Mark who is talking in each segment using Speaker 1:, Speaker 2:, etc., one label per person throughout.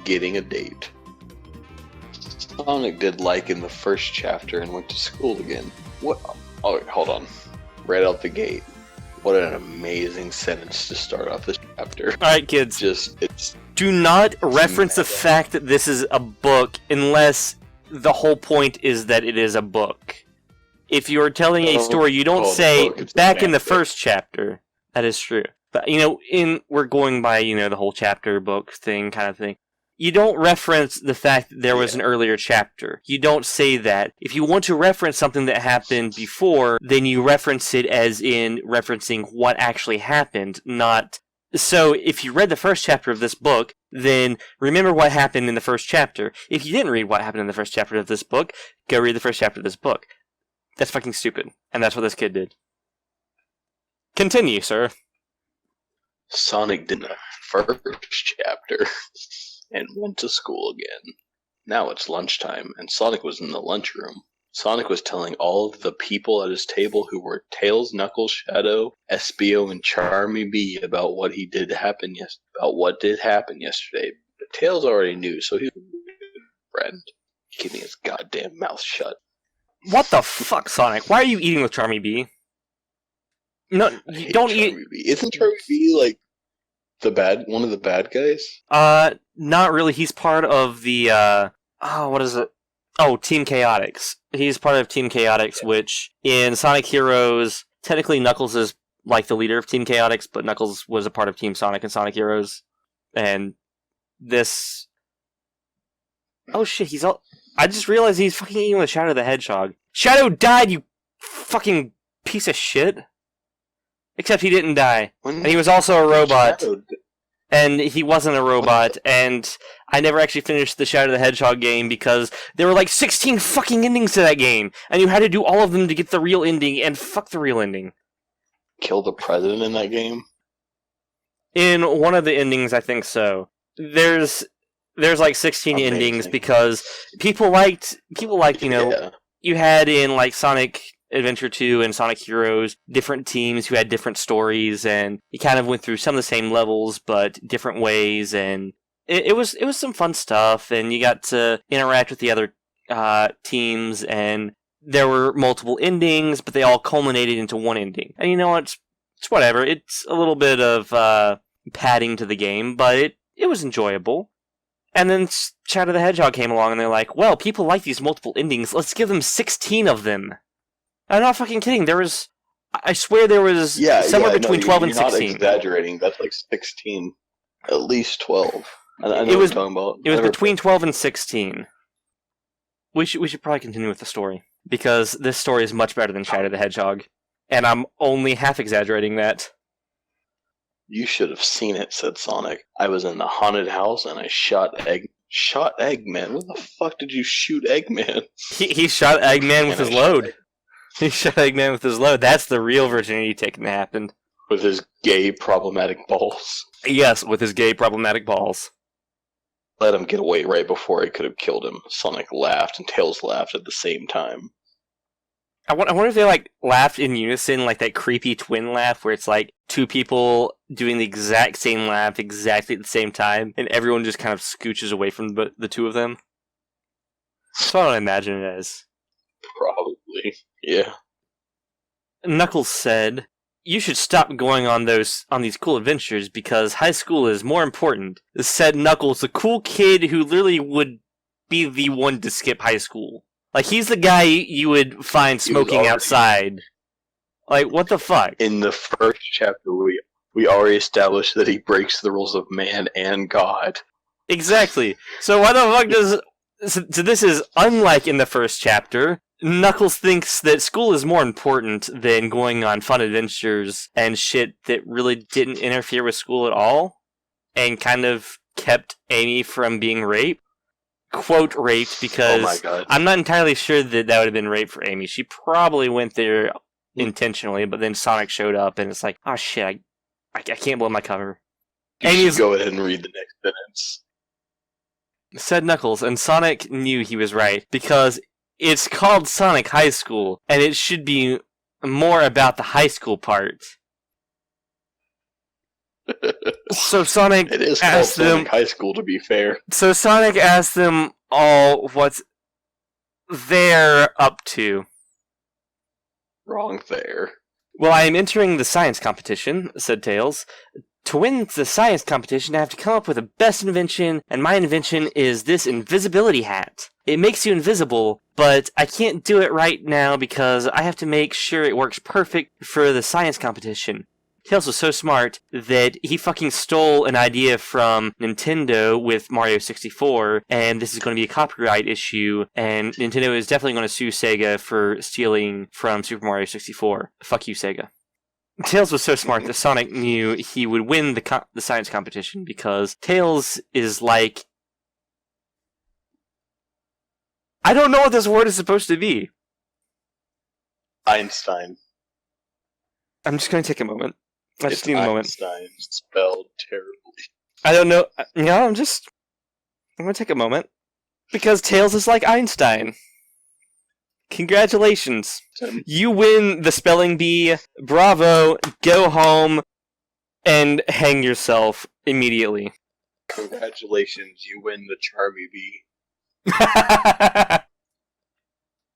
Speaker 1: getting a date. Sonic did like in the first chapter and went to school again. What? Oh, wait, hold on. Right out the gate. What an amazing sentence to start off this chapter.
Speaker 2: Alright, kids. Do not reference the fact that this is a book unless the whole point is that it is a book. If you're telling a story, you don't say, back in the first chapter. That is true. But, we're going by, the whole chapter book thing kind of thing. You don't reference the fact that there was an earlier chapter. You don't say that. If you want to reference something that happened before, then you reference it as in referencing what actually happened, not... So, if you read the first chapter of this book, then remember what happened in the first chapter. If you didn't read what happened in the first chapter of this book, go read the first chapter of this book. That's fucking stupid. And that's what this kid did. Continue, sir.
Speaker 1: Sonic did the first chapter and went to school again. Now it's lunchtime, and Sonic was in the lunchroom. Sonic was telling all of the people at his table who were Tails, Knuckles, Shadow, Espio, and Charmy B about what did happen yesterday. But Tails already knew, so he was a friend. Keeping his goddamn mouth shut.
Speaker 2: What the fuck, Sonic? Why are you eating with Charmy B? No, you don't eat.
Speaker 1: Isn't Charmy B like one of the bad guys?
Speaker 2: Not really. He's part of the what is it? Oh, Team Chaotix. He's part of Team Chaotix, which in Sonic Heroes, technically Knuckles is like the leader of Team Chaotix, but Knuckles was a part of Team Sonic in Sonic Heroes. And this... Oh shit, I just realized he's fucking eating with Shadow the Hedgehog. Shadow died, you fucking piece of shit! Except he didn't die. And he was also a robot. And he wasn't a robot, and I never actually finished the Shadow the Hedgehog game because there were like 16 fucking endings to that game, and you had to do all of them to get the real ending, and fuck the real ending.
Speaker 1: Kill the president in that game?
Speaker 2: In one of the endings, I think so. There's like 16 endings because people liked, you had in like Sonic Adventure 2 and Sonic Heroes, different teams who had different stories, and you kind of went through some of the same levels, but different ways, and it was some fun stuff, and you got to interact with the other teams, and there were multiple endings, but they all culminated into one ending. And it's whatever. It's a little bit of padding to the game, but it was enjoyable. And then Shadow the Hedgehog came along, and they're like, well, people like these multiple endings, let's give them 16 of them. I'm not fucking kidding. I swear there was somewhere between 12 and 16.
Speaker 1: You're not exaggerating. That's like 16. At least 12. I know what you're talking about.
Speaker 2: It was between 12 and 16. We should probably continue with the story, because this story is much better than Shadow the Hedgehog. And I'm only half exaggerating that.
Speaker 1: You should have seen it, said Sonic. I was in the haunted house and I shot Eggman. What the fuck did you shoot Eggman?
Speaker 2: He shot Eggman with his load. He shot Eggman with his load. That's the real virginity taking that happened.
Speaker 1: With his gay, problematic balls.
Speaker 2: Yes, with his gay, problematic balls.
Speaker 1: Let him get away right before he could have killed him. Sonic laughed and Tails laughed at the same time.
Speaker 2: I wonder if they laughed in unison, like that creepy twin laugh where it's like two people doing the exact same laugh exactly at the same time, and everyone just kind of scooches away from the two of them. That's what I imagine it as.
Speaker 1: Probably, yeah.
Speaker 2: Knuckles said, "You should stop going on these cool adventures because high school is more important." Said Knuckles, the cool kid who literally would be the one to skip high school. Like, he's the guy you would find smoking outside. Like, what the fuck? In the first chapter, we already established that he breaks the rules of man and God. Exactly. So why the fuck does... So this is unlike in the first chapter. Knuckles thinks that school is more important than going on fun adventures and shit that really didn't interfere with school at all, and kind of kept Amy from being raped. Quote raped, because I'm not entirely sure that would have been rape for Amy. She probably went there intentionally, but then Sonic showed up, and it's like, oh shit, I can't blow my cover. Amy's... Go ahead and read the next sentence. Said Knuckles, and Sonic knew he was right, because it's called Sonic High School, and it should be more about the high school part. So Sonic
Speaker 1: It is called
Speaker 2: asked them.
Speaker 1: Sonic High School, to be fair.
Speaker 2: So Sonic asked them all what they're up to.
Speaker 1: Wrong there.
Speaker 2: Well, I am entering the science competition, said Tails. To win the science competition, I have to come up with the best invention, and my invention is this invisibility hat. It makes you invisible, but I can't do it right now because I have to make sure it works perfect for the science competition. Tails was so smart that he fucking stole an idea from Nintendo with Mario 64, and this is going to be a copyright issue, and Nintendo is definitely going to sue Sega for stealing from Super Mario 64. Fuck you, Sega. Tails was so smart that Sonic knew he would win the science competition because Tails is like... I don't know what this word is supposed to be.
Speaker 1: Einstein.
Speaker 2: I'm just going to take a moment. I just
Speaker 1: It's
Speaker 2: need a moment.
Speaker 1: Einstein spelled terribly.
Speaker 2: I don't know. No, I'm going to take a moment. Because Tails is like Einstein. Congratulations. You win the spelling bee. Bravo. Go home and hang yourself immediately.
Speaker 1: Congratulations, you win the Charmy Bee.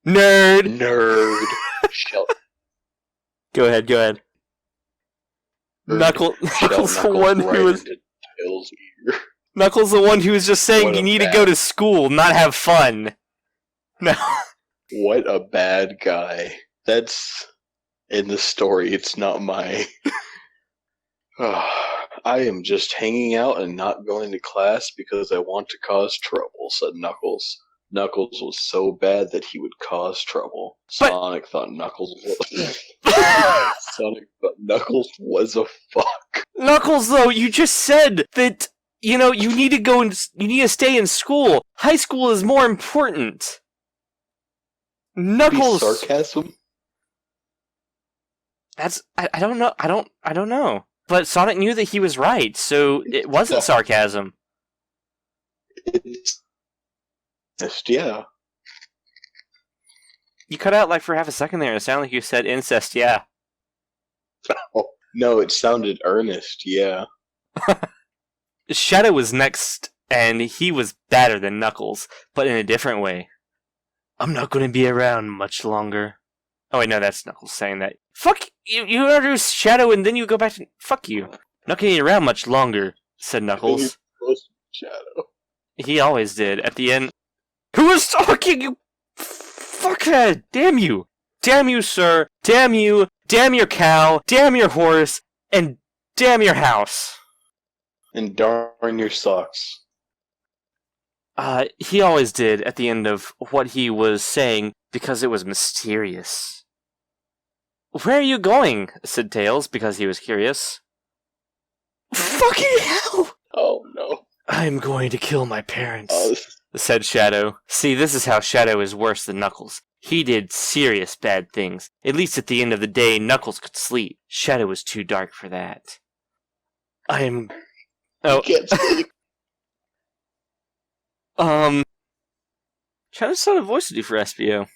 Speaker 2: Nerd.
Speaker 1: Nerd. Shell.
Speaker 2: Go ahead. Knuckles the one who was
Speaker 1: Tails' ear.
Speaker 2: Knuckles the one who was just saying
Speaker 1: What
Speaker 2: you
Speaker 1: a
Speaker 2: need to
Speaker 1: bad-
Speaker 2: go to school, not have fun. No.
Speaker 1: What a bad guy. That's in the story. It's not my. I am just hanging out and not going to class because I want to cause trouble, said Knuckles. Knuckles was so bad that he would cause trouble.
Speaker 2: But-
Speaker 1: Sonic thought Knuckles was... Sonic thought Knuckles was a fuck.
Speaker 2: Knuckles, though, you just said that you need to go and you need to stay in school. High school is more important. Knuckles.
Speaker 1: Sarcasm?
Speaker 2: That's I don't know. I don't know. But Sonic knew that he was right, so it wasn't sarcasm.
Speaker 1: It's yeah.
Speaker 2: You cut out like for half a second there, and it sounded like you said incest. Yeah.
Speaker 1: Oh, no, it sounded earnest, yeah.
Speaker 2: Shadow was next, and he was badder than Knuckles, but in a different way. I'm not going to be around much longer. Oh wait, no, that's Knuckles saying that. Fuck you! You introduce Shadow, and then you go back to fuck you. Not going to be around much longer, said Knuckles.
Speaker 1: Shadow.
Speaker 2: He always did. At the end, who is talking? You fuckhead! Damn you! Damn you, sir! Damn you! Damn your cow! Damn your horse! And damn your house!
Speaker 1: And darn your socks.
Speaker 2: He always did at the end of what he was saying because it was mysterious. Where are you going? Said Tails because he was curious. Fucking hell!
Speaker 1: Oh no.
Speaker 2: I'm going to kill my parents,
Speaker 1: Oh, this is
Speaker 2: said Shadow. See, this is how Shadow is worse than Knuckles. He did serious bad things. At least at the end of the day, Knuckles could sleep. Shadow was too dark for that. Oh,
Speaker 1: you can't speak.
Speaker 2: trying to decide a voice to do for Espio.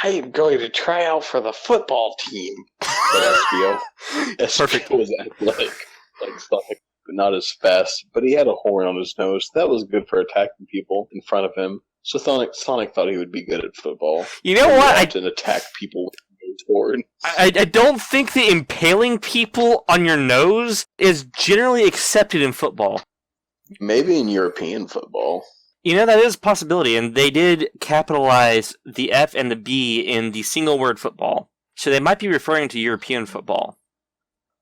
Speaker 1: I am going to try out for the football team, said Espio.
Speaker 2: Perfect.
Speaker 1: Espio was athletic, like Sonic, but not as fast. But he had a horn on his nose. That was good for attacking people in front of him. So Sonic thought he would be good at football.
Speaker 2: You know what?
Speaker 1: I often attack people with his horn.
Speaker 2: I don't think that impaling people on your nose is generally accepted in football.
Speaker 1: Maybe in European football.
Speaker 2: You know, that is a possibility, and they did capitalize the F and the B in the single word football. So they might be referring to European football.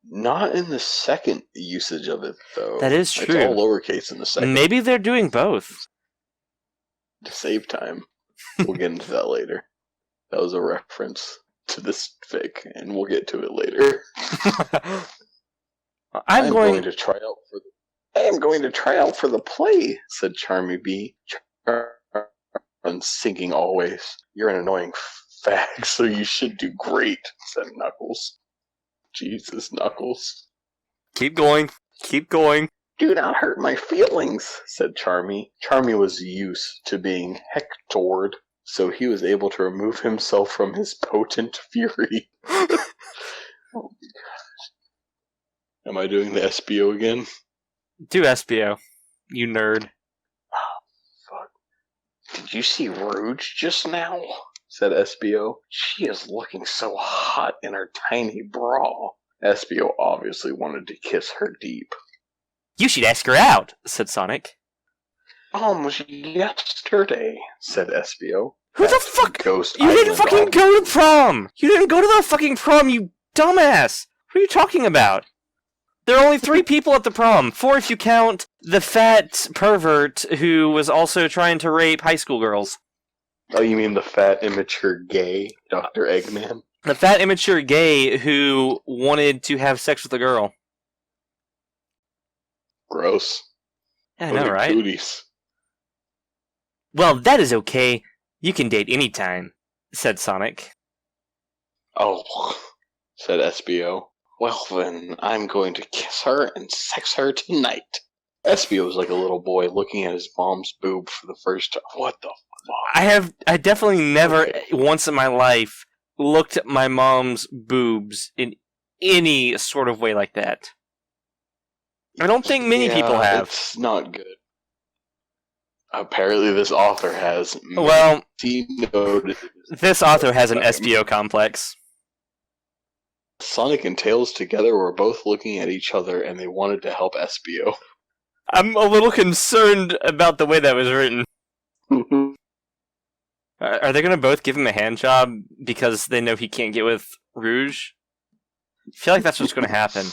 Speaker 1: Not in the second usage of it, though.
Speaker 2: That is true.
Speaker 1: It's all lowercase in the second.
Speaker 2: Maybe they're doing both.
Speaker 1: To save time. We'll get into that later. That was a reference to this fic, and we'll get to it later.
Speaker 2: I'm going
Speaker 1: to try out for the. I am going to try out for the play, said Charmy Bee. And singing always. You're an annoying fag, so you should do great, said Knuckles. Jesus, Knuckles.
Speaker 2: Keep going. Keep going.
Speaker 1: Do not hurt my feelings, said Charmy. Charmy was used to being hectored, so he was able to remove himself from his potent fury. Oh my Am I doing the Espio again?
Speaker 2: Do Espio, you nerd.
Speaker 1: Fuck. Did you see Rouge just now? Said Espio. She is looking so hot in her tiny bra. Espio obviously wanted to kiss her deep.
Speaker 2: You should ask her out, said Sonic.
Speaker 1: Yesterday, said Espio.
Speaker 2: Who the fuck?
Speaker 1: Ghost
Speaker 2: You didn't
Speaker 1: Island
Speaker 2: fucking go to prom! You didn't go to the fucking prom, you dumbass! What are you talking about? There are only 3 people at the prom. 4 if you count the fat pervert who was also trying to rape high school girls.
Speaker 1: Oh, you mean the fat, immature gay Dr. Eggman?
Speaker 2: The fat, immature gay who wanted to have sex with a girl.
Speaker 1: Gross.
Speaker 2: Yeah, I know, right?
Speaker 1: Cooties.
Speaker 2: Well, that is okay. You can date anytime, said Sonic.
Speaker 1: Oh, said Espio. Well then, I'm going to kiss her and sex her tonight. Espio was like a little boy looking at his mom's boob for the first time. What the fuck?
Speaker 2: I definitely never once in my life looked at my mom's boobs in any sort of way like that. I don't think many people have.
Speaker 1: It's not good. Apparently this author has.
Speaker 2: Well, this author has an Espio complex.
Speaker 1: Sonic and Tails together were both looking at each other and they wanted to help Espio.
Speaker 2: I'm a little concerned about the way that was written. Are they going to both give him a hand job because they know he can't get with Rouge? I feel like that's what's going to happen.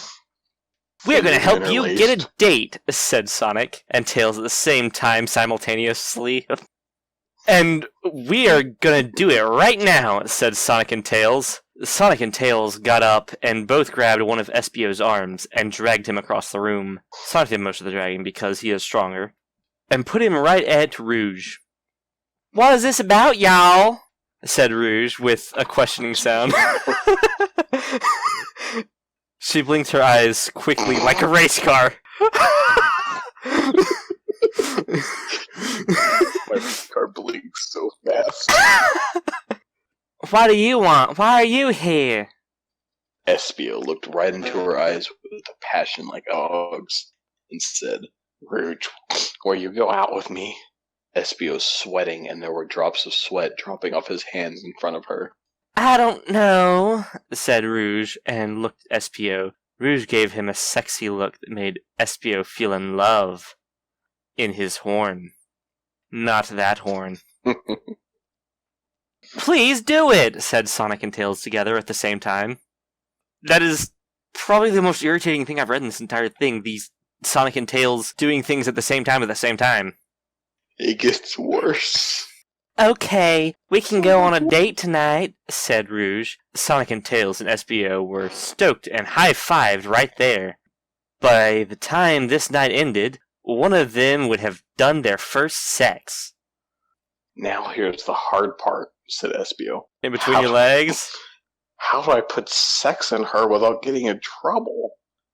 Speaker 2: We're going to help you get a date, said Sonic and Tails at the same time simultaneously. And we are going to do it right now, said Sonic and Tails. Sonic and Tails got up and both grabbed one of Espio's arms and dragged him across the room. Sonic did most of the dragging because he is stronger. And put him right at Rouge. What is this about, y'all? Said Rouge with a questioning sound. She blinked her eyes quickly like a race car.
Speaker 1: My car blinks so fast.
Speaker 2: What do you want? Why are you here?
Speaker 1: Espio looked right into her eyes with a passion like a dog's and said, Rouge, will you go out with me? Espio's sweating and there were drops of sweat dropping off his hands in front of her.
Speaker 2: I don't know, said Rouge and looked at Espio. Rouge gave him a sexy look that made Espio feel in love. In his horn. Not that horn. Please do it, said Sonic and Tails together at the same time. That is probably the most irritating thing I've read in this entire thing, these Sonic and Tails doing things at the same time.
Speaker 1: It gets worse.
Speaker 2: Okay, we can go on a date tonight, said Rouge. Sonic and Tails and Espio were stoked and high-fived right there. By the time this night ended, one of them would have done their first sex.
Speaker 1: Now here's the hard part, said Espio.
Speaker 2: In between your legs?
Speaker 1: How do I put sex in her without getting in trouble?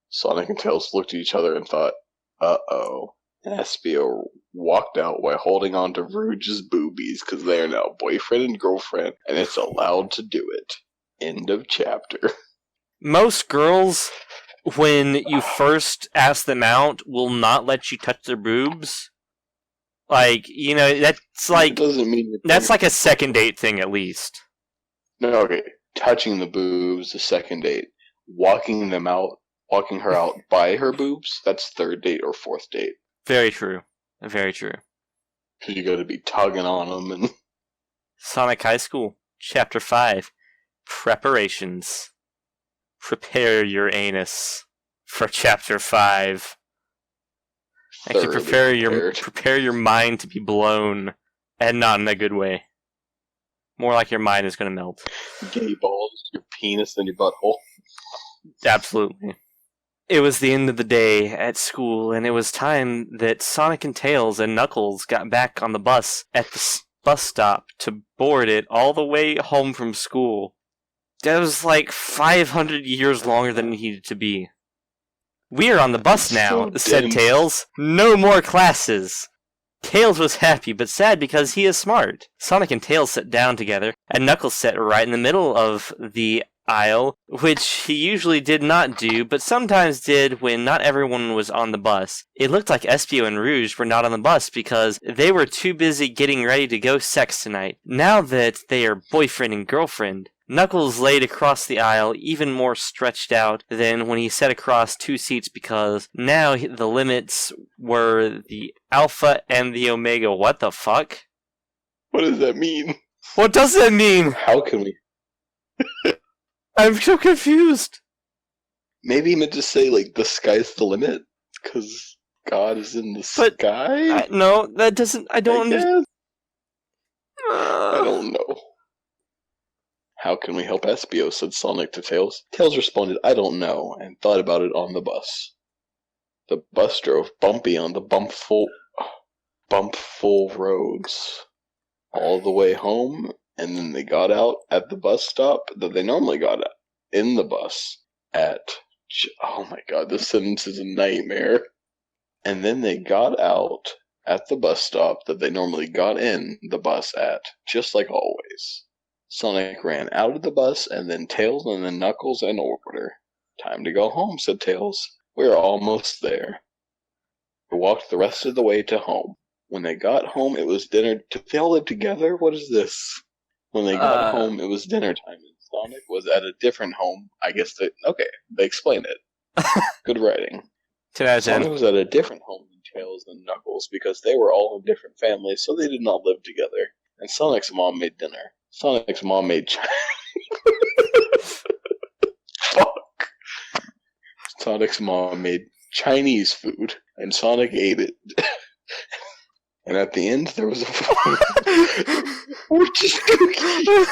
Speaker 1: Sonic and Tails looked at each other and thought, uh-oh. And Espio walked out while holding on to Rouge's boobies because they are now boyfriend and girlfriend, and it's allowed to do it. End of chapter.
Speaker 2: Most girls, when you first ask them out, will not let you touch their boobs. Like, you know, that's like...
Speaker 1: doesn't mean
Speaker 2: that's like a second date thing, at least.
Speaker 1: No, okay. Touching the boobs, the second date. Walking her out by her boobs, that's third date or fourth date.
Speaker 2: Very true. Very true.
Speaker 1: You gotta be tugging on them and...
Speaker 2: Sonic High School, Chapter 5. Preparations. Prepare your anus for Chapter 5. Actually, prepare your mind to be blown, and not in a good way. More like your mind is gonna melt.
Speaker 1: Gay balls, your penis, and your butthole.
Speaker 2: Absolutely. It was the end of the day at school, and it was time that Sonic and Tails and Knuckles got back on the bus at the bus stop to board it all the way home from school. That was like 500 years longer than it needed to be. We're on the bus now, said Tails. No more classes. Tails was happy, but sad because he is smart. Sonic and Tails sat down together, and Knuckles sat right in the middle of the aisle, which he usually did not do, but sometimes did when not everyone was on the bus. It looked like Espio and Rouge were not on the bus because they were too busy getting ready to go sex tonight. Now that they are boyfriend and girlfriend, Knuckles laid across the aisle even more stretched out than when he sat across 2 seats because now the limits were the Alpha and the Omega. What the fuck?
Speaker 1: What does that mean?
Speaker 2: What does that mean?
Speaker 1: How can we?
Speaker 2: I'm so confused.
Speaker 1: Maybe he meant to say, like, the sky's the limit? Because God is in the sky?
Speaker 2: No, that doesn't... I don't understand.
Speaker 1: I don't know. How can we help Espio? Said Sonic to Tails. Tails responded, I don't know, and thought about it on the bus. The bus drove bumpy on the bumpful roads all the way home, and then they got out at the bus stop that they normally got at, in the bus at... Oh my god, this sentence is a nightmare. And then they got out at the bus stop that they normally got in the bus at, just like always. Sonic ran out of the bus, and then Tails, and then Knuckles in order. Time to go home, said Tails. We're almost there. They walked the rest of the way to home. When they got home, it was dinner. They all lived together? What is this? When they got home, it was dinner time, and Sonic was at a different home. I guess they explained it. Good writing. Sonic was at a different home than Tails and Knuckles because they were all in different families, so they did not live together. And Sonic's mom made dinner. Sonic's mom made Fuck. Sonic's mom made Chinese food, and Sonic ate it. And at the end, there was a fortune cookie.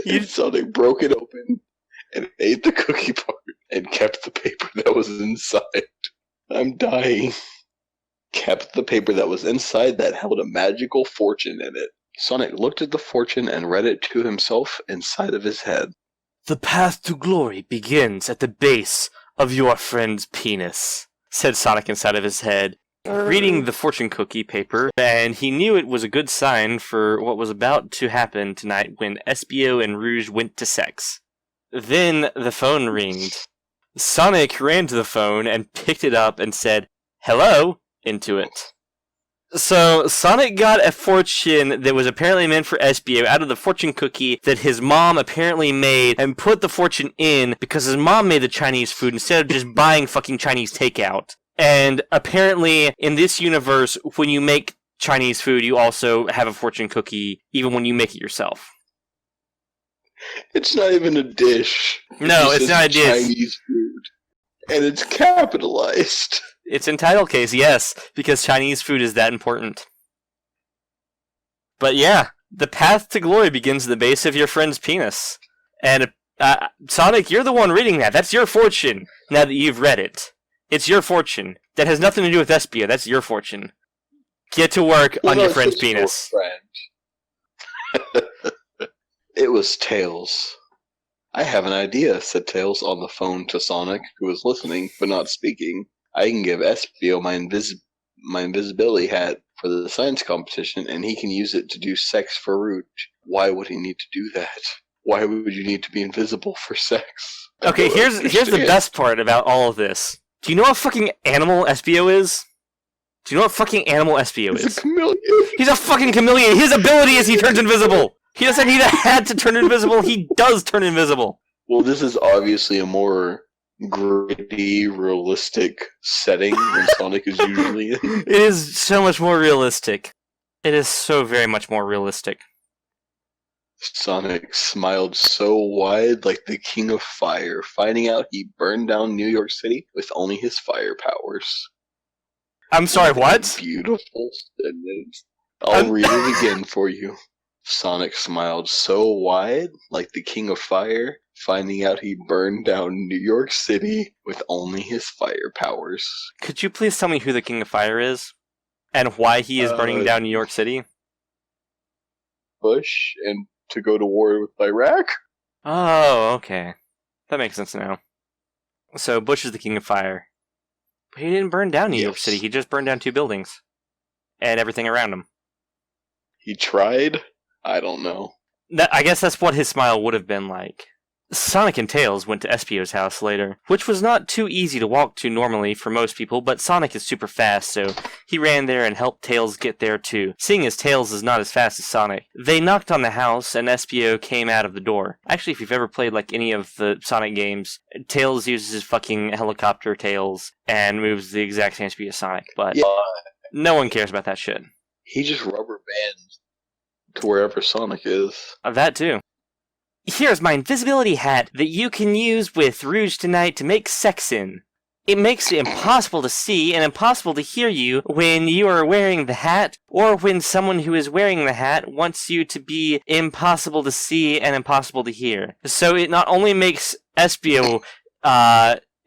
Speaker 1: And Sonic broke it open and ate the cookie part and kept the paper that was inside. I'm dying. Kept the paper that was inside that held a magical fortune in it. Sonic looked at the fortune and read it to himself inside of his head.
Speaker 2: The path to glory begins at the base of your friend's penis, said Sonic inside of his head, reading the fortune cookie paper, and he knew it was a good sign for what was about to happen tonight when Espio and Rouge went to sex. Then the phone ringed. Sonic ran to the phone and picked it up and said, "Hello," into it. So, Sonic got a fortune that was apparently meant for Espio out of the fortune cookie that his mom apparently made and put the fortune in because his mom made the Chinese food instead of just buying fucking Chinese takeout. And apparently, in this universe, when you make Chinese food, you also have a fortune cookie, even when you make it yourself.
Speaker 1: It's not even a dish.
Speaker 2: No, it's not a dish.
Speaker 1: Chinese food. And it's capitalized.
Speaker 2: It's in title case, yes, because Chinese food is that important. But yeah, the path to glory begins at the base of your friend's penis. And, Sonic, you're the one reading that. That's your fortune, now that you've read it. It's your fortune. That has nothing to do with Espio. That's your fortune. Get to work on your friend's penis.
Speaker 1: Friend. It was Tails. I have an idea, said Tails on the phone to Sonic, who was listening but not speaking. I can give Espio my invisibility hat for the science competition, and he can use it to do sex for Rouge. Why would he need to do that? Why would you need to be invisible for sex?
Speaker 2: Okay, here's the best part about all of this. Do you know what fucking animal Espio is? Do you know what fucking animal Espio is?
Speaker 1: He's a chameleon.
Speaker 2: He's a fucking chameleon. His ability is he turns invisible. He doesn't need a hat to turn invisible. He does turn invisible.
Speaker 1: Well, this is obviously a more gritty, realistic setting than Sonic is usually in.
Speaker 2: It is so much more realistic. It is so very much more realistic.
Speaker 1: Sonic smiled so wide like the King of Fire, finding out he burned down New York City with only his fire powers.
Speaker 2: I'm sorry, what?
Speaker 1: Beautiful sentence. I'll read it again for you. Sonic smiled so wide like the King of Fire, finding out he burned down New York City with only his fire powers.
Speaker 2: Could you please tell me who the King of Fire is? And why he is burning down New York City?
Speaker 1: Bush, and to go to war with Iraq?
Speaker 2: Oh, okay. That makes sense now. So, Bush is the King of Fire. But he didn't burn down New York City, he just burned down 2 buildings. And everything around him.
Speaker 1: He tried? I don't know.
Speaker 2: I guess that's what his smile would have been like. Sonic and Tails went to Espio's house later, which was not too easy to walk to normally for most people, but Sonic is super fast, so he ran there and helped Tails get there too, seeing as Tails is not as fast as Sonic. They knocked on the house, and Espio came out of the door. Actually, if you've ever played like any of the Sonic games, Tails uses his fucking helicopter tails and moves the exact same speed as Sonic, but no one cares about that shit.
Speaker 1: He just rubber bands to wherever Sonic is.
Speaker 2: That too. Here's my invisibility hat that you can use with Rouge tonight to make sex in. It makes it impossible to see and impossible to hear you when you are wearing the hat, or when someone who is wearing the hat wants you to be impossible to see and impossible to hear. So it not only makes Espio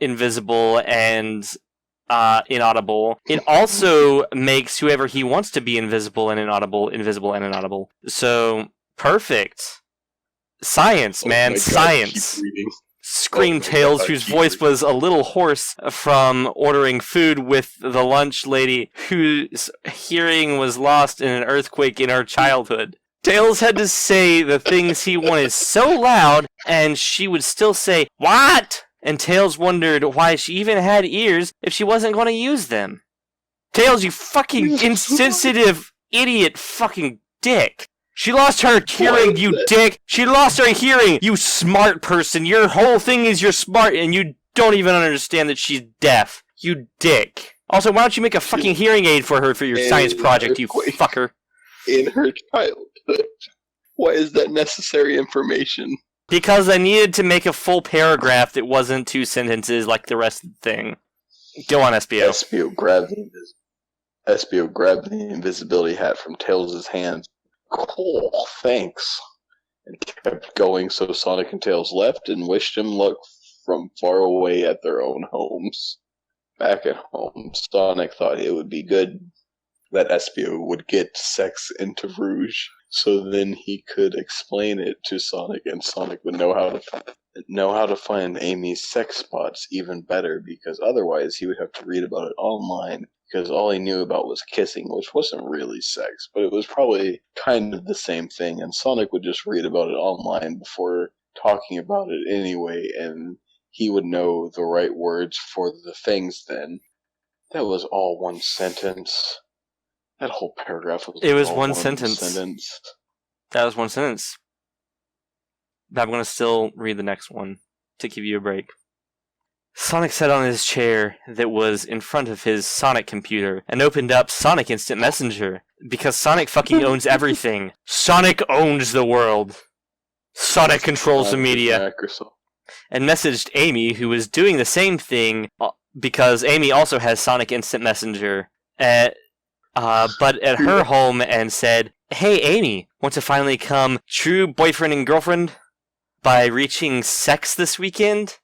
Speaker 2: invisible and inaudible, it also makes whoever he wants to be invisible and inaudible, invisible and inaudible. So, perfect. Science, man, science. Screamed Tails, whose voice was a little hoarse from ordering food with the lunch lady, whose hearing was lost in an earthquake in her childhood. Tails had to say the things he wanted so loud, and she would still say, "What?" And Tails wondered why she even had ears if she wasn't going to use them. Tails, you fucking insensitive idiot fucking dick. She lost her hearing, you dick! She lost her hearing, you smart person! Your whole thing is you're smart and you don't even understand that she's deaf. You dick. Also, why don't you make a fucking hearing aid for her for your science project, you fucker?
Speaker 1: In her childhood. Why is that necessary information?
Speaker 2: Because I needed to make a full paragraph that wasn't 2 sentences like the rest of the thing. Go on, Espio.
Speaker 1: Espio grabbed the invisibility hat from Tails' hands. Cool, thanks. And kept going, so Sonic and Tails left and wished him luck from far away at their own homes. Back at home, Sonic thought it would be good that Espio would get sex into Rouge, so then he could explain it to Sonic, and Sonic would know how to find Amy's sex spots even better, because otherwise he would have to read about it online, because all he knew about was kissing, which wasn't really sex, but it was probably kind of the same thing, and Sonic would just read about it online before talking about it anyway, and he would know the right words for the things then. That was all one sentence. That whole paragraph was
Speaker 2: It was
Speaker 1: all
Speaker 2: one sentence. That was one sentence. But I'm going to still read the next one to give you a break. Sonic sat on his chair that was in front of his Sonic computer and opened up Sonic Instant Messenger, because Sonic fucking owns everything. Sonic owns the world. Sonic controls the media. And messaged Amy, who was doing the same thing, because Amy also has Sonic Instant Messenger, but at her home, and said, "Hey Amy, want to finally become true boyfriend and girlfriend by reaching sex this weekend?"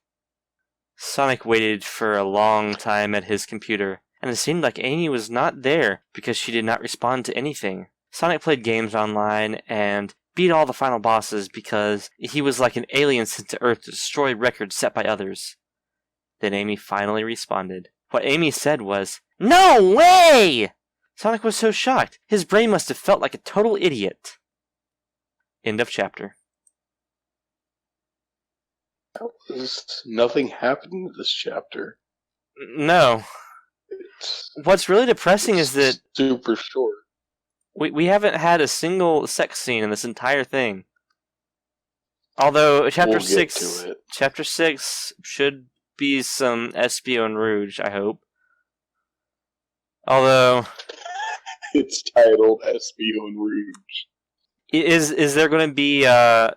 Speaker 2: Sonic waited for a long time at his computer, and it seemed like Amy was not there because she did not respond to anything. Sonic played games online and beat all the final bosses because he was like an alien sent to Earth to destroy records set by others. Then Amy finally responded. What Amy said was, "No way!" Sonic was so shocked. His brain must have felt like a total idiot. End of chapter.
Speaker 1: Nothing happened in this chapter.
Speaker 2: No. What's really depressing is that
Speaker 1: super short.
Speaker 2: We haven't had a single sex scene in this entire thing. Although chapter 6 should be some Espio and Rouge, I hope. Although
Speaker 1: it's titled Espio and Rouge.
Speaker 2: Is there going to be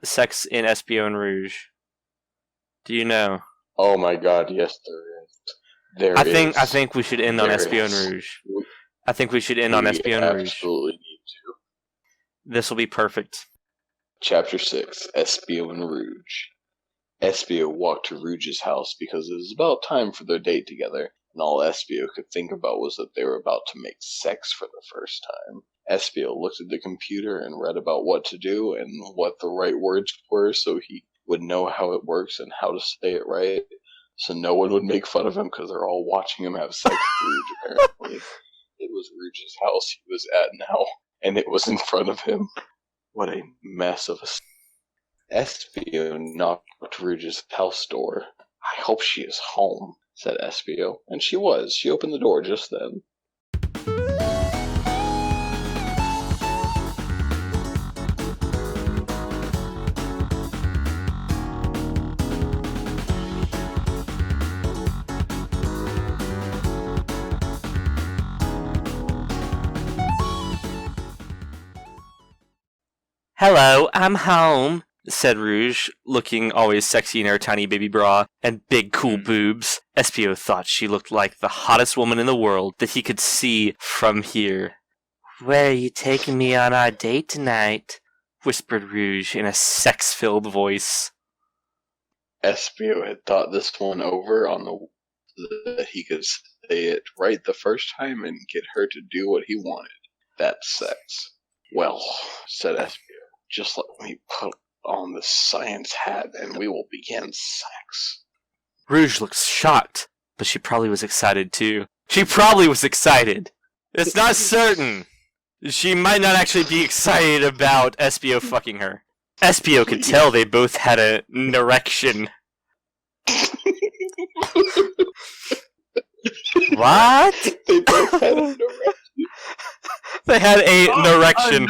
Speaker 2: sex in Espio and Rouge? Do you know?
Speaker 1: Oh my god, yes there is.
Speaker 2: I think we should end on Espio and Rouge. I think we should end on Espio and Rouge.
Speaker 1: Absolutely need to.
Speaker 2: This will be perfect.
Speaker 1: Chapter 6, Espio and Rouge. Espio walked to Rouge's house because it was about time for their date together, and all Espio could think about was that they were about to make sex for the first time. Espio looked at the computer and read about what to do and what the right words were so he would know how it works and how to say it right, so no one would make fun of him because they're all watching him have sex with Rouge, apparently. It was Rouge's house he was at now, and it was in front of him. What a mess of a Espio knocked Rouge's house door. I hope she is home, said Espio, and she was. She opened the door just then.
Speaker 2: Hello, I'm home, said Rouge, looking always sexy in her tiny baby bra and big cool boobs. Espio thought she looked like the hottest woman in the world that he could see from here. Where are you taking me on our date tonight? Whispered Rouge in a sex-filled voice.
Speaker 1: Espio had thought this one over on that he could say it right the first time and get her to do what he wanted. That's sex. Well, said Espio, just let me put on the science hat and we will begin sex.
Speaker 2: Rouge looks shocked, but she probably was excited too. She probably was excited. It's not certain. She might not actually be excited about Espio fucking her. Espio could tell they both had an erection. What?
Speaker 1: They both had an erection.
Speaker 2: They had an erection.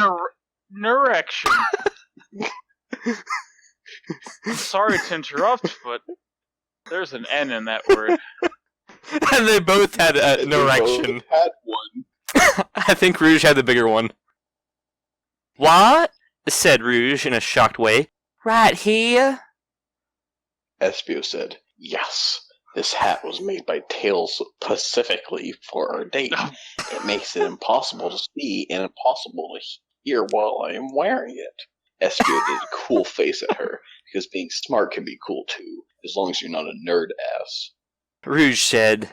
Speaker 3: Erection. I'm sorry to interrupt, but there's an N in that word.
Speaker 2: And they both had an erection.
Speaker 1: Both had one.
Speaker 2: I think Rouge had the bigger one. What? Said Rouge in a shocked way. Right here?
Speaker 1: Espio said, yes. This hat was made by Tails specifically for our date. It makes it impossible to see and impossible to hear while I am wearing it. Espio did a cool face at her, because being smart can be cool too, as long as you're not a nerd ass.
Speaker 2: Rouge said,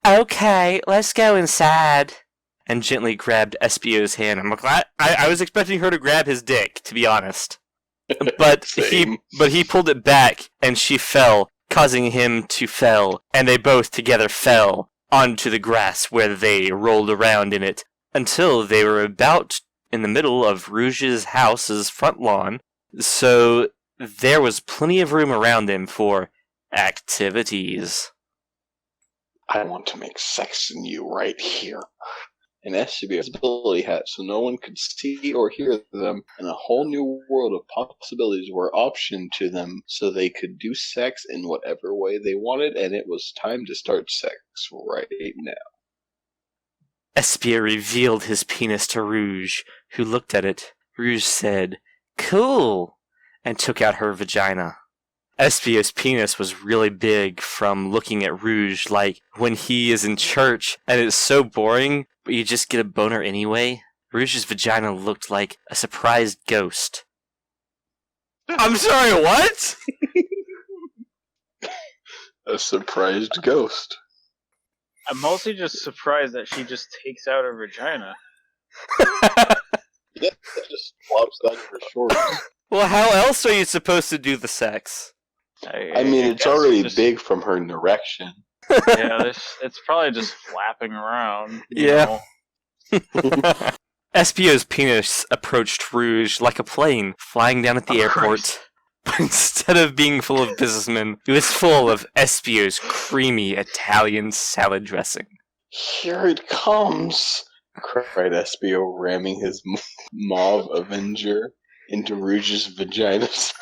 Speaker 2: okay, let's go inside, and gently grabbed Espio's hand. I'm glad I was expecting her to grab his dick, to be honest. But he pulled it back, and she fell, causing him to fall, and they both together fell onto the grass where they rolled around in it until they were about in the middle of Rouge's house's front lawn, so there was plenty of room around them for activities.
Speaker 1: I want to make sex in you right here. An Espio's ability hat so no one could see or hear them, and a whole new world of possibilities were optioned to them so they could do sex in whatever way they wanted, and it was time to start sex right now.
Speaker 2: Espio revealed his penis to Rouge, who looked at it. Rouge said, cool, and took out her vagina. Espio's penis was really big from looking at Rouge, like when he is in church and it's so boring, but you just get a boner anyway. Rouge's vagina looked like a surprised ghost. I'm sorry, what?
Speaker 1: A surprised ghost.
Speaker 3: I'm mostly just surprised that she just takes out her vagina.
Speaker 1: Yeah, it just flops down her shorts.
Speaker 2: Well, how else are you supposed to do the sex?
Speaker 1: I mean, it's already just big from her erection.
Speaker 3: Yeah, it's probably just flapping around.
Speaker 2: Yeah. Espio's penis approached Rouge like a plane flying down at the airport.
Speaker 3: Christ.
Speaker 2: But instead of being full of businessmen, it was full of Espio's creamy Italian salad dressing.
Speaker 1: Here it comes, cried Espio, ramming his mauve Avenger into Rouge's vagina spot.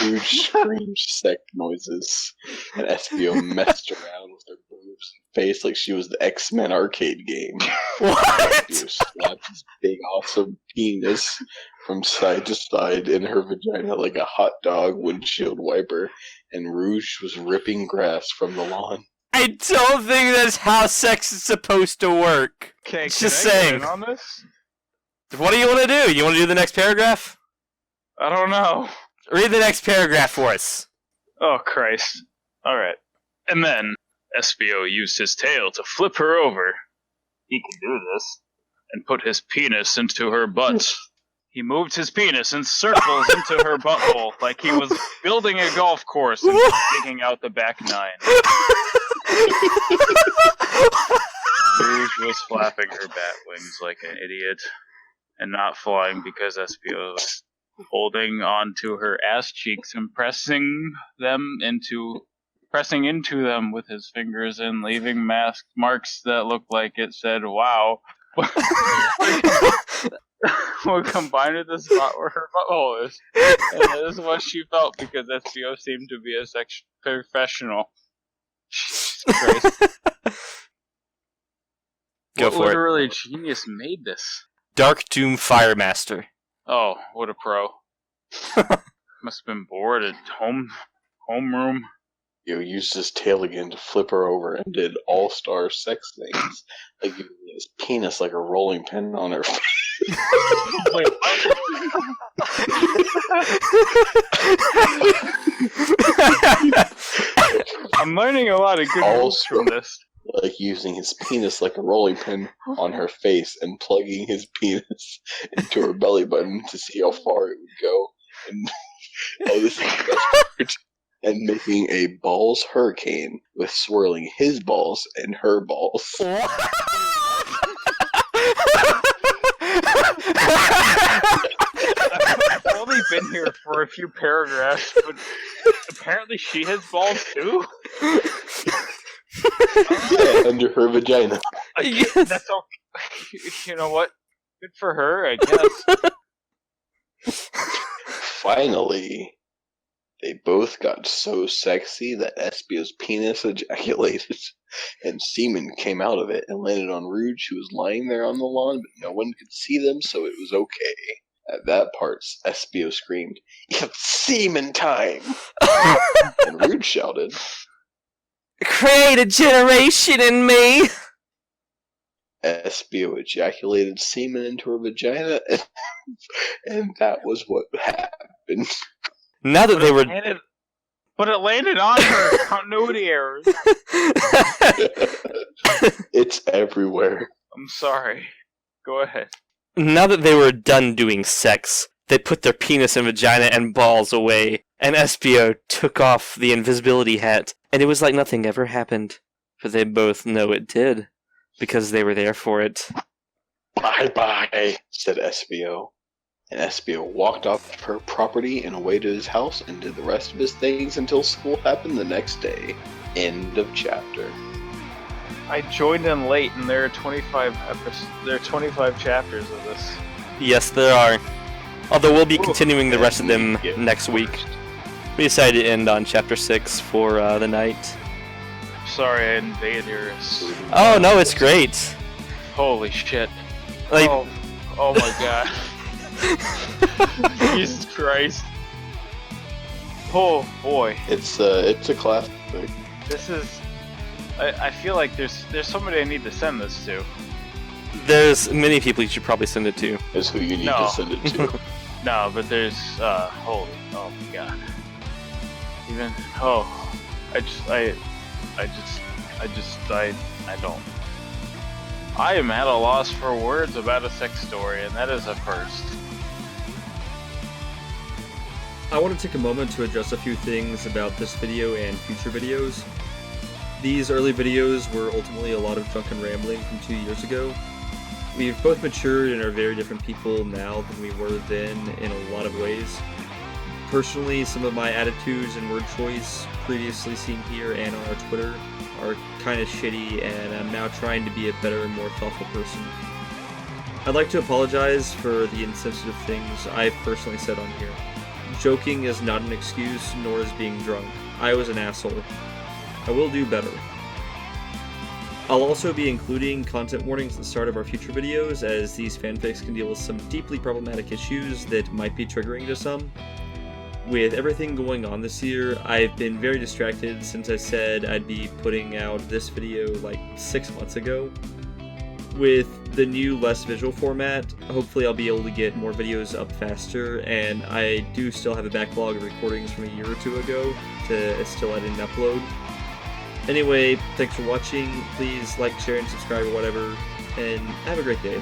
Speaker 1: Rouge screamed sex noises, and Espio messed around with her boobs and face like she was the X-Men arcade game.
Speaker 2: What?
Speaker 1: Espio slapped his big, awesome penis from side to side in her vagina like a hot dog windshield wiper, and Rouge was ripping grass from the lawn.
Speaker 2: I don't think that's how sex is supposed to work.
Speaker 3: Okay,
Speaker 2: Just
Speaker 3: can I
Speaker 2: saying.
Speaker 3: get in on this?
Speaker 2: What do you want to do? You want to do the next paragraph?
Speaker 3: I don't know.
Speaker 2: Read the next paragraph for us.
Speaker 3: Oh, Christ. Alright. And then, Espio used his tail to flip her over. He can do this. And put his penis into her butt. He moved his penis in circles into her butthole like he was building a golf course and digging out the back nine. Rouge was flapping her bat wings like an idiot, and not flying because Espio holding onto her ass cheeks and pressing into them with his fingers and leaving marks that looked like it said "Wow." When combined with the spot where her butthole is, and that is what she felt because Espio seemed to be a sex professional. Jesus Christ.
Speaker 2: Go
Speaker 3: What
Speaker 2: for it.
Speaker 3: literally genius made this?
Speaker 2: Dark Doom Firemaster.
Speaker 3: Oh, what a pro. Must have been bored at homeroom.
Speaker 1: You used his tail again to flip her over and did all-star sex things, like using his penis like a rolling pin on her face.
Speaker 3: Wait, I'm learning a lot of good rules from this.
Speaker 1: Like using his penis like a rolling pin on her face and plugging his penis into her belly button to see how far it would go. And this is the best part. And making a balls hurricane with swirling his balls and her balls.
Speaker 3: I've only been here for a few paragraphs, but apparently she has balls too?
Speaker 1: Yeah, under her vagina.
Speaker 3: That's all. You know what? Good for her, I guess.
Speaker 1: Finally, they both got so sexy that Espio's penis ejaculated, and semen came out of it and landed on Rouge, who was lying there on the lawn, but no one could see them, so it was okay. At that part, Espio screamed, "It's semen time!" And Rouge shouted,
Speaker 2: Create a generation in me!
Speaker 1: Espio ejaculated semen into her vagina, and that was what happened.
Speaker 2: Now that they were...
Speaker 3: But it landed on her. Continuity errors.
Speaker 1: It's everywhere.
Speaker 3: I'm sorry. Go ahead.
Speaker 2: Now that they were done doing sex, they put their penis and vagina and balls away, and Espio took off the invisibility hat, and it was like nothing ever happened. For they both know it did, because they were there for it.
Speaker 1: Bye-bye, said Espio. And Espio walked off her property and away to his house and did the rest of his things until school happened the next day. End of chapter.
Speaker 3: I joined in late, and there are 25 chapters of this.
Speaker 2: Yes, there are. Although we'll be continuing the rest of them next week. We decided to end on chapter 6 for the night.
Speaker 3: Sorry, I invaded your...
Speaker 2: Oh, no, it's great.
Speaker 3: Holy shit.
Speaker 2: Like,
Speaker 3: oh my god. Jesus Christ. Oh boy.
Speaker 1: It's a classic.
Speaker 3: This is... I feel like there's somebody I need to send this to.
Speaker 2: There's many people you should probably send it to.
Speaker 1: Is who you need to send it to.
Speaker 3: No, but there's oh my god. Even I don't. I am at a loss for words about a sex story, and that is a first.
Speaker 4: I want to take a moment to address a few things about this video and future videos. These early videos were ultimately a lot of drunken rambling from 2 years ago. We've both matured and are very different people now than we were then in a lot of ways. Personally, some of my attitudes and word choice previously seen here and on our Twitter are kind of shitty, and I'm now trying to be a better and more thoughtful person. I'd like to apologize for the insensitive things I've personally said on here. Joking is not an excuse, nor is being drunk. I was an asshole. I will do better. I'll also be including content warnings at the start of our future videos, as these fanfics can deal with some deeply problematic issues that might be triggering to some. With everything going on this year, I've been very distracted since I said I'd be putting out this video like 6 months ago. With the new, less visual format, hopefully I'll be able to get more videos up faster, and I do still have a backlog of recordings from a year or two ago to still edit and upload. Anyway, thanks for watching. Please like, share, and subscribe or whatever, and have a great day.